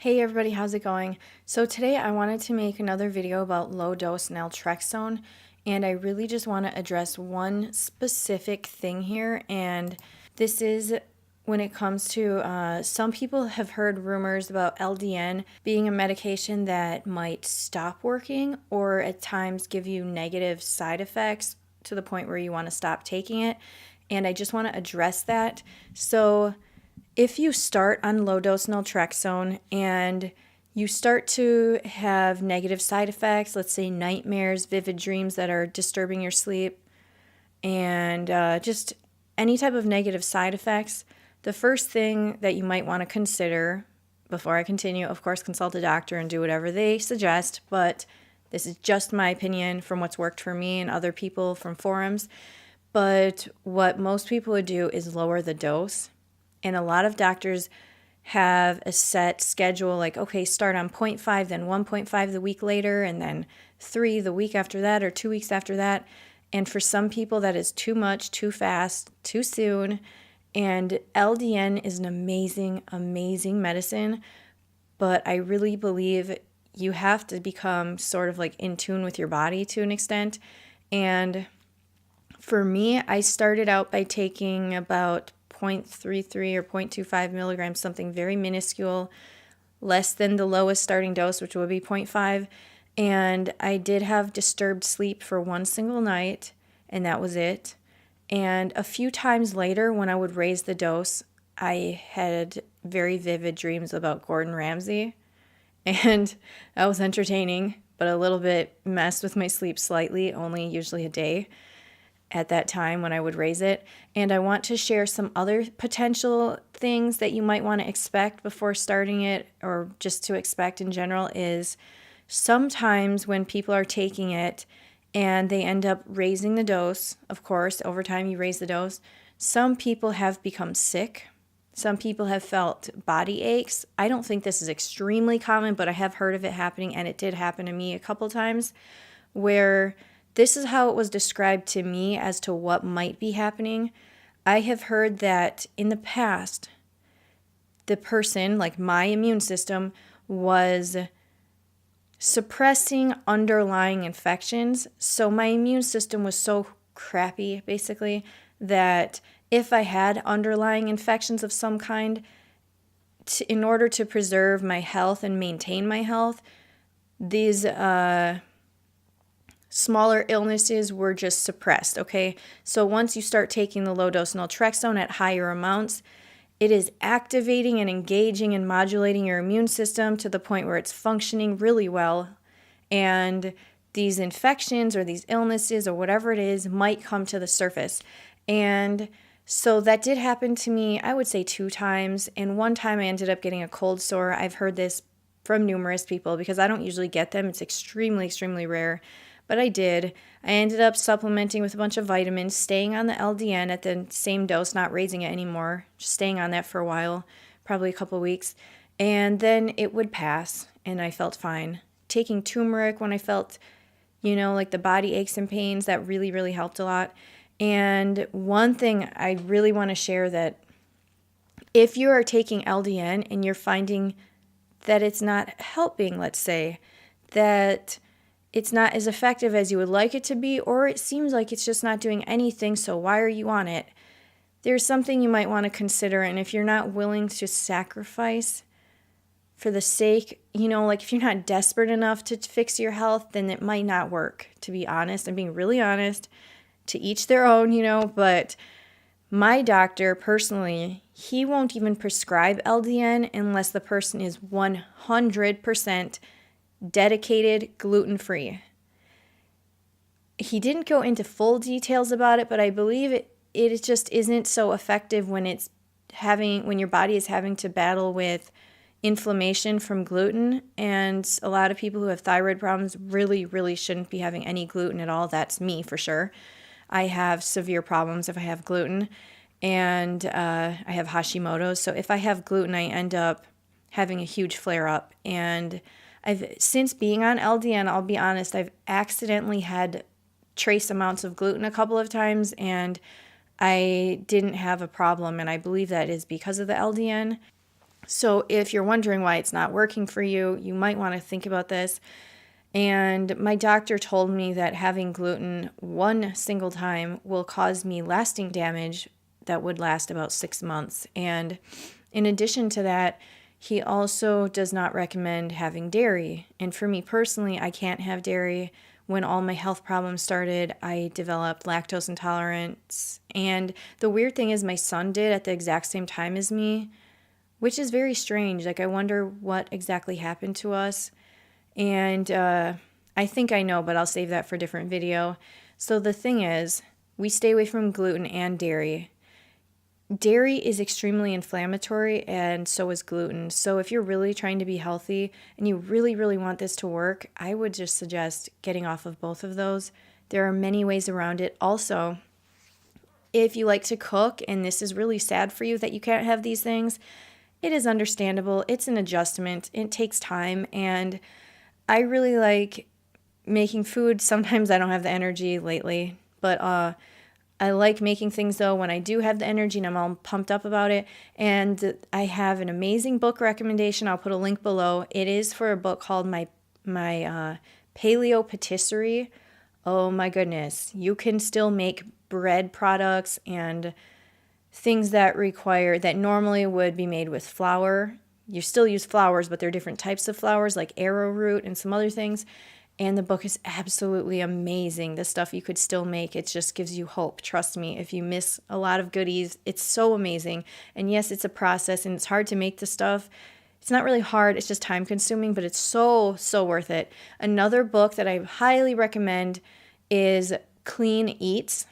Hey everybody, how's it going? So today I wanted to make another video about low dose naltrexone, and I really just want to address one specific thing here, and this is when it comes to some people have heard rumors about LDN being a medication that might stop working or at times give you negative side effects to the point where you want to stop taking it, and I just want to address that. So if you start on low dose naltrexone and you start to have negative side effects, let's say nightmares, vivid dreams that are disturbing your sleep, and just any type of negative side effects, the first thing that you might want to consider before I continue, of course, consult a doctor and do whatever they suggest, but this is just my opinion from what's worked for me and other people from forums. But what most people would do is lower the dose. And a lot of doctors have a set schedule, like, okay, start on 0.5, then 1.5 the week later, and then 3 the week after that, or 2 weeks after that. And for some people, that is too much, too fast, too soon. And LDN is an amazing, amazing medicine, but I really believe you have to become sort of like in tune with your body to an extent. And for me, I started out by taking about 0.33 or 0.25 milligrams, something very minuscule, less than the lowest starting dose, which would be 0.5. And I did have disturbed sleep for one single night, and that was it. And a few times later, when I would raise the dose, I had very vivid dreams about Gordon Ramsay. And that was entertaining, but a little bit messed with my sleep slightly, only usually a day at that time when I would raise it. And I want to share some other potential things that you might want to expect before starting it, or just to expect in general, is sometimes when people are taking it and they end up raising the dose, of course, over time you raise the dose, some people have become sick. Some people have felt body aches. I don't think this is extremely common, but I have heard of it happening, and it did happen to me a couple times, where this is how it was described to me as to what might be happening. I have heard that in the past, the person, like my immune system, was suppressing underlying infections. So my immune system was so crappy, basically, that if I had underlying infections of some kind, in order to preserve my health and maintain my health, these smaller illnesses were just suppressed, okay? So once you start taking the low-dose naltrexone at higher amounts, it is activating and engaging and modulating your immune system to the point where it's functioning really well, and these infections or these illnesses or whatever it is might come to the surface. And so that did happen to me, I would say 2 times, and one time I ended up getting a cold sore. I've heard this from numerous people because I don't usually get them. It's extremely, extremely rare. But I did. I ended up supplementing with a bunch of vitamins, staying on the LDN at the same dose, not raising it anymore, just staying on that for a while, probably a couple weeks. And then it would pass, and I felt fine. Taking turmeric when I felt, like the body aches and pains, that really, really helped a lot. And one thing I really want to share, that if you are taking LDN and you're finding that it's not helping, let's say, that it's not as effective as you would like it to be, or it seems like it's just not doing anything, so why are you on it? There's something you might want to consider, and if you're not willing to sacrifice for the sake, like if you're not desperate enough to fix your health, then it might not work, to be honest. I'm being really honest. To each their own, but my doctor, personally, he won't even prescribe LDN unless the person is 100% dedicated gluten-free. He didn't go into full details about it, but I believe it just isn't so effective when your body is having to battle with inflammation from gluten. And a lot of people who have thyroid problems really, really shouldn't be having any gluten at all. That's me for sure. I have severe problems if I have gluten, and I have Hashimoto's. So if I have gluten, I end up having a huge flare-up. And since being on LDN, I'll be honest, I've accidentally had trace amounts of gluten a couple of times, and I didn't have a problem, and I believe that is because of the LDN. So if you're wondering why it's not working for you, you might want to think about this. And my doctor told me that having gluten one single time will cause me lasting damage that would last about 6 months. And in addition to that, he also does not recommend having dairy. And for me personally, I can't have dairy. When all my health problems started, I developed lactose intolerance. And the weird thing is, my son did at the exact same time as me, which is very strange. Like, I wonder what exactly happened to us. And I think I know, but I'll save that for a different video. So the thing is, we stay away from gluten and dairy. Dairy is extremely inflammatory, and so is gluten. So if you're really trying to be healthy and you really, really want this to work, I would just suggest getting off of both of those. There are many ways around it. Also, if you like to cook and this is really sad for you that you can't have these things, it is understandable. It's an adjustment. It takes time, and I really like making food. Sometimes I don't have the energy lately, but I like making things though when I do have the energy and I'm all pumped up about it. And I have an amazing book recommendation. I'll put a link below. It is for a book called my Paleo Patisserie. Oh my goodness. You can still make bread products and things that normally would be made with flour. You still use flours, but there are different types of flours like arrowroot and some other things. And the book is absolutely amazing. The stuff you could still make, it just gives you hope. Trust me, if you miss a lot of goodies, it's so amazing. And yes, it's a process and it's hard to make the stuff. It's not really hard, it's just time consuming, but it's so, so worth it. Another book that I highly recommend is Clean Eats.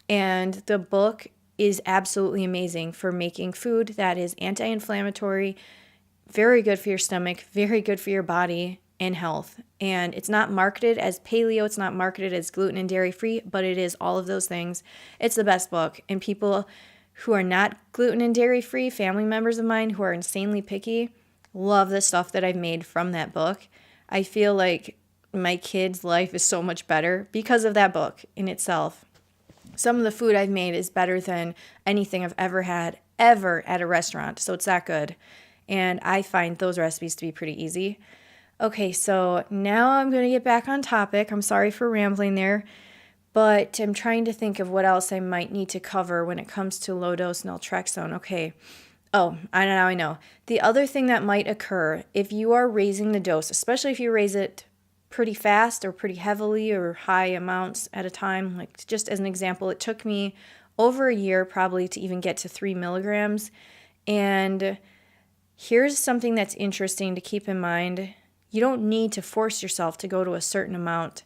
And the book is absolutely amazing for making food that is anti-inflammatory, very good for your stomach, very good for your body and health. And it's not marketed as paleo, it's not marketed as gluten and dairy free, but it is all of those things. It's the best book. And people who are not gluten and dairy free, family members of mine who are insanely picky, love the stuff that I've made from that book. I feel like my kids' life is so much better because of that book in itself. Some of the food I've made is better than anything I've ever had, ever at a restaurant. So it's that good. And I find those recipes to be pretty easy. Okay, so now I'm going to get back on topic. I'm sorry for rambling there, but I'm trying to think of what else I might need to cover when it comes to low-dose naltrexone. Okay. Oh, I know. The other thing that might occur if you are raising the dose, especially if you raise it pretty fast or pretty heavily or high amounts at a time, like just as an example, it took me over a year probably to even get to 3 milligrams. And here's something that's interesting to keep in mind. You don't need to force yourself to go to a certain amount.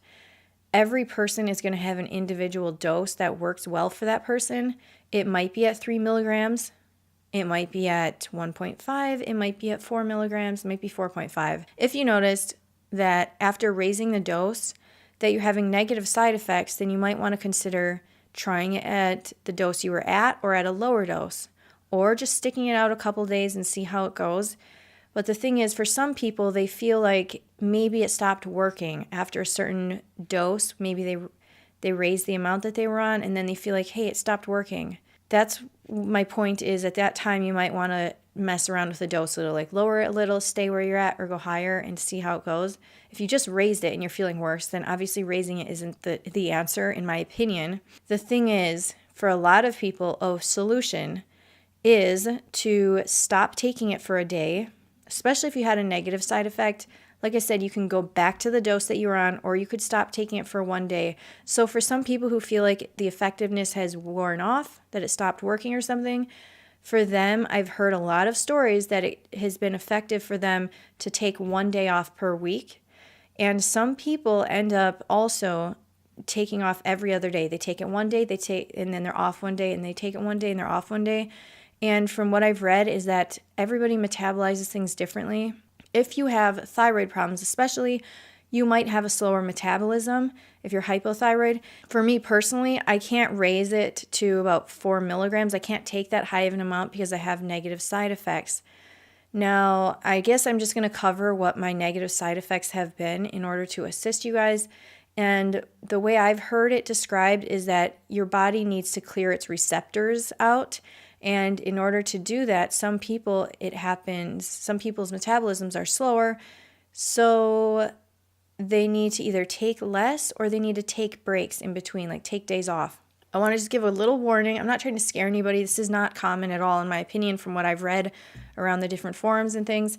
Every person is going to have an individual dose that works well for that person. It might be at 3 milligrams. It might be at 1.5. It might be at 4 milligrams. It might be 4.5. If you noticed that after raising the dose that you're having negative side effects, then you might want to consider trying it at the dose you were at or at a lower dose, or just sticking it out a couple days and see how it goes. But the thing is, for some people, they feel like maybe it stopped working after a certain dose. Maybe they raised the amount that they were on, and then they feel like, hey, it stopped working. That's my point is at that time, you might want to mess around with the dose a little, like lower it a little, stay where you're at, or go higher and see how it goes. If you just raised it and you're feeling worse, then obviously raising it isn't the answer, in my opinion. The thing is, for a lot of people, a solution is to stop taking it for a day, especially if you had a negative side effect. Like I said, you can go back to the dose that you were on, or you could stop taking it for one day. So for some people who feel like the effectiveness has worn off, that it stopped working or something, for them, I've heard a lot of stories that it has been effective for them to take one day off per week. And some people end up also taking off every other day. They take it one day, and then they're off one day, and they take it one day and they're off one day. And from what I've read is that everybody metabolizes things differently. If you have thyroid problems, especially, you might have a slower metabolism if you're hypothyroid. For me personally, I can't raise it to about 4 milligrams. I can't take that high of an amount because I have negative side effects. Now, I guess I'm just going to cover what my negative side effects have been in order to assist you guys. And the way I've heard it described is that your body needs to clear its receptors out. And in order to do that, some people's metabolisms are slower, so they need to either take less or they need to take breaks in between, like take days off. I want to just give a little warning. I'm not trying to scare anybody. This is not common at all, in my opinion, from what I've read around the different forums and things.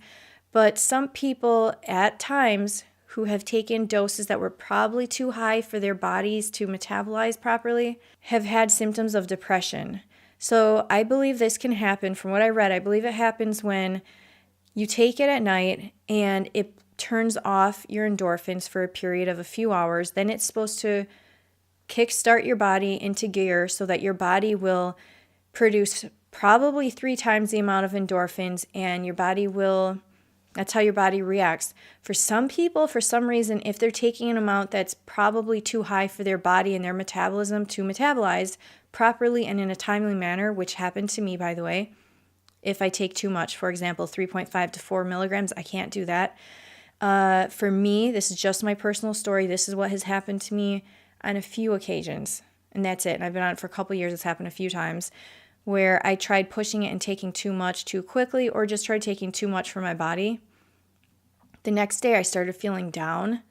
But some people at times who have taken doses that were probably too high for their bodies to metabolize properly have had symptoms of depression. So I believe this can happen. From what I read, I believe it happens when you take it at night and it turns off your endorphins for a period of a few hours. Then it's supposed to kickstart your body into gear so that your body will produce probably 3 times the amount of endorphins, and your body will, that's how your body reacts. For some people, for some reason, if they're taking an amount that's probably too high for their body and their metabolism to metabolize properly and in a timely manner, which happened to me, by the way, if I take too much, for example, 3.5 to 4 milligrams, I can't do that. For me, this is just my personal story. This is what has happened to me on a few occasions, and that's it. And I've been on it for a couple years. It's happened a few times where I tried pushing it and taking too much too quickly, or just tried taking too much for my body. The next day I started feeling down.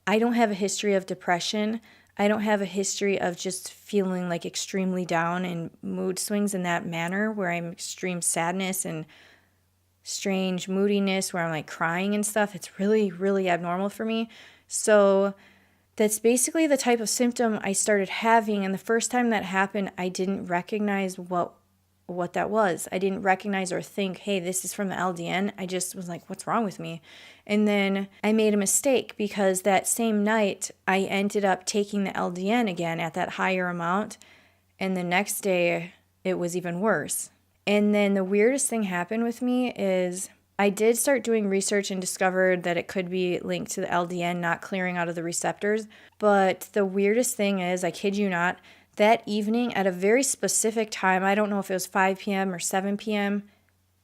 I don't have a history of depression. I don't have a history of just feeling like extremely down and mood swings in that manner where I'm extreme sadness and strange moodiness where I'm like crying and stuff. It's really, really abnormal for me. So that's basically the type of symptom I started having. And the first time that happened, I didn't recognize what that was. I didn't recognize or think, hey, this is from the LDN. I just was like, what's wrong with me? And then I made a mistake because that same night I ended up taking the LDN again at that higher amount. And the next day it was even worse. And then the weirdest thing happened with me is I did start doing research and discovered that it could be linked to the LDN not clearing out of the receptors. But the weirdest thing is, I kid you not, that evening at a very specific time, I don't know if it was 5 p.m. or 7 p.m.,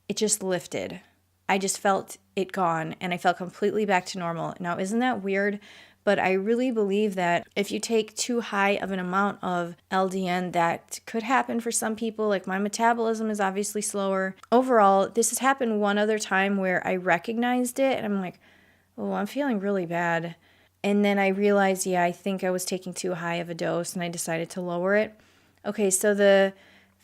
it just lifted. I just felt it gone and I felt completely back to normal. Now, isn't that weird? But I really believe that if you take too high of an amount of LDN, that could happen for some people. Like, my metabolism is obviously slower. Overall, this has happened one other time where I recognized it and I'm like, oh, I'm feeling really bad. And then I realized, yeah, I think I was taking too high of a dose and I decided to lower it. Okay, so the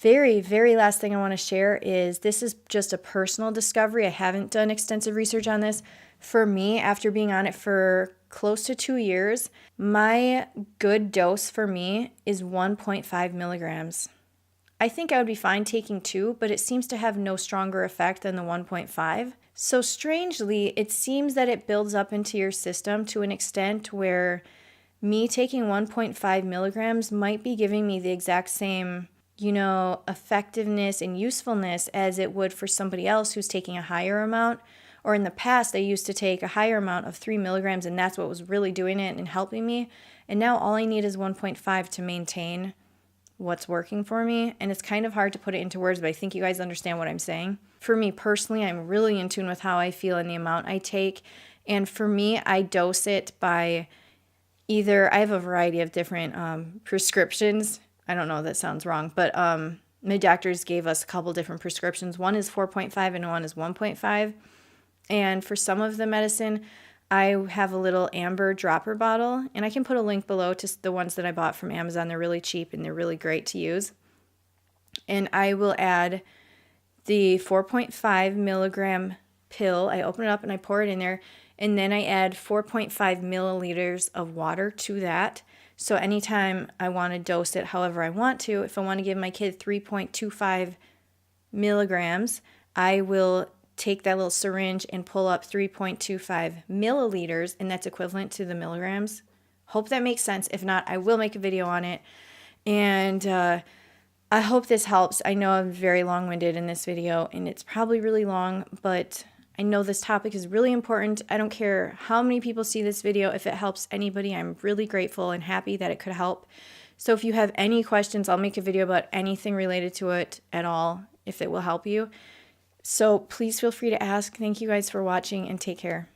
very, very last thing I want to share is this is just a personal discovery. I haven't done extensive research on this. For me, after being on it for close to 2 years, my good dose for me is 1.5 milligrams. I think I would be fine taking 2, but it seems to have no stronger effect than the 1.5. So strangely, it seems that it builds up into your system to an extent where me taking 1.5 milligrams might be giving me the exact same, effectiveness and usefulness as it would for somebody else who's taking a higher amount. Or in the past, I used to take a higher amount of 3 milligrams, and that's what was really doing it and helping me. And now all I need is 1.5 to maintain what's working for me. And it's kind of hard to put it into words, but I think you guys understand what I'm saying. For me personally, I'm really in tune with how I feel and the amount I take. And for me, I dose it by either, I have a variety of different prescriptions. I don't know if that sounds wrong, but my doctors gave us a couple different prescriptions. One is 4.5 and one is 1.5. And for some of the medicine, I have a little amber dropper bottle, and I can put a link below to the ones that I bought from Amazon. They're really cheap and they're really great to use. And I will add the 4.5 milligram pill. I open it up and I pour it in there, and then I add 4.5 milliliters of water to that. So anytime I want to dose it however I want to, if I want to give my kid 3.25 milligrams, I will take that little syringe and pull up 3.25 milliliters, and that's equivalent to the milligrams. Hope that makes sense. If not, I will make a video on it. And I hope this helps. I know I'm very long-winded in this video, and it's probably really long, but I know this topic is really important. I don't care how many people see this video. If it helps anybody, I'm really grateful and happy that it could help. So if you have any questions, I'll make a video about anything related to it at all, if it will help you. So please feel free to ask. Thank you guys for watching, and take care.